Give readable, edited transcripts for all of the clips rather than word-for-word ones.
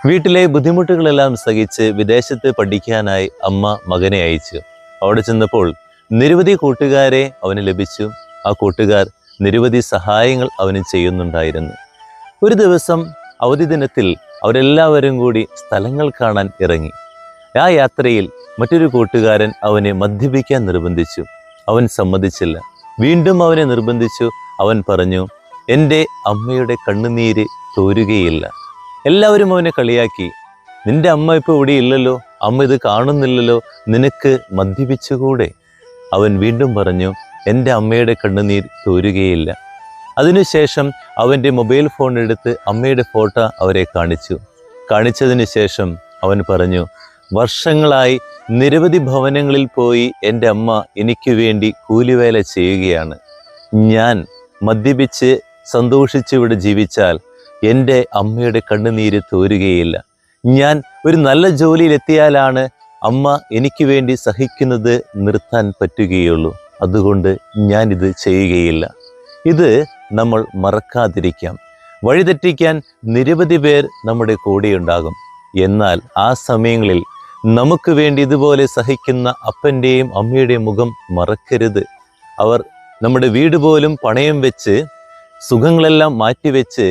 വീട്ടിലെ ബുദ്ധിമുട്ടുകളെല്ലാം സഹിച്ച് വിദേശത്ത് പഠിക്കാനായി അമ്മ മകനെ അയച്ചു. അവിടെ ചെന്നപ്പോൾ നിരവധി കൂട്ടുകാരെ അവന് ലഭിച്ചു. ആ കൂട്ടുകാർ നിരവധി സഹായങ്ങൾ അവന് ചെയ്യുന്നുണ്ടായിരുന്നു. ഒരു ദിവസം അവധി ദിനത്തിൽ അവരെല്ലാവരും കൂടി സ്ഥലങ്ങൾ കാണാൻ ഇറങ്ങി. ആ യാത്രയിൽ മറ്റൊരു കൂട്ടുകാരൻ അവനെ മദ്യപിക്കാൻ നിർബന്ധിച്ചു. അവൻ സമ്മതിച്ചില്ല. വീണ്ടും അവനെ നിർബന്ധിച്ചു. അവൻ പറഞ്ഞു, എൻ്റെ അമ്മയുടെ കണ്ണുനീര് തോരുകയില്ല. എല്ലാവരും അവനെ കളിയാക്കി. നിന്റെ അമ്മ ഇപ്പോൾ ഇവിടെ ഇല്ലല്ലോ, അമ്മ ഇത് കാണുന്നില്ലല്ലോ, നിനക്ക് മദ്യപിച്ചുകൂടെ? അവൻ വീണ്ടും പറഞ്ഞു, എൻ്റെ അമ്മയുടെ കണ്ണുനീർ തോരുകയില്ല. അതിനുശേഷം അവൻ്റെ മൊബൈൽ ഫോൺ എടുത്ത് അമ്മയുടെ ഫോട്ടോ അവരെ കാണിച്ചതിന് ശേഷം അവൻ പറഞ്ഞു, വർഷങ്ങളായി നിരവധി ഭവനങ്ങളിൽ പോയി എൻ്റെ അമ്മ എനിക്ക് വേണ്ടി കൂലിവേല ചെയ്യുകയാണ്. ഞാൻ മദ്യപിച്ച് സന്തോഷിച്ച് ഇവിടെ ജീവിച്ചാൽ എൻ്റെ അമ്മയുടെ കണ്ണുനീര് തോരുകയില്ല. ഞാൻ ഒരു നല്ല ജോലിയിലെത്തിയാലാണ് അമ്മ എനിക്ക് വേണ്ടി സഹിക്കുന്നത് നിർത്താൻ പറ്റുകയുള്ളൂ. അതുകൊണ്ട് ഞാനിത് ചെയ്യുകയില്ല. ഇത് നമ്മൾ മറക്കാതിരിക്കാം. വഴിതെറ്റിക്കാൻ നിരവധി പേർ നമ്മുടെ കൂടെയുണ്ടാകും. എന്നാൽ ആ സമയങ്ങളിൽ നമുക്ക് വേണ്ടി ഇതുപോലെ സഹിക്കുന്ന അപ്പൻ്റെയും അമ്മയുടെയും മുഖം മറക്കരുത്. അവർ നമ്മുടെ വീട് പോലും പണയം വെച്ച്, സുഖങ്ങളെല്ലാം മാറ്റിവെച്ച്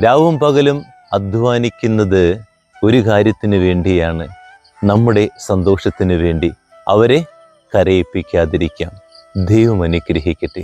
രാവും പകലും അധ്വാനിക്കുന്നത് ഒരു കാര്യത്തിന് വേണ്ടിയാണ്, നമ്മുടെ സന്തോഷത്തിന് വേണ്ടി. അവരെ കരയിപ്പിക്കാതിരിക്കാം. ദൈവം അനുഗ്രഹിക്കട്ടെ.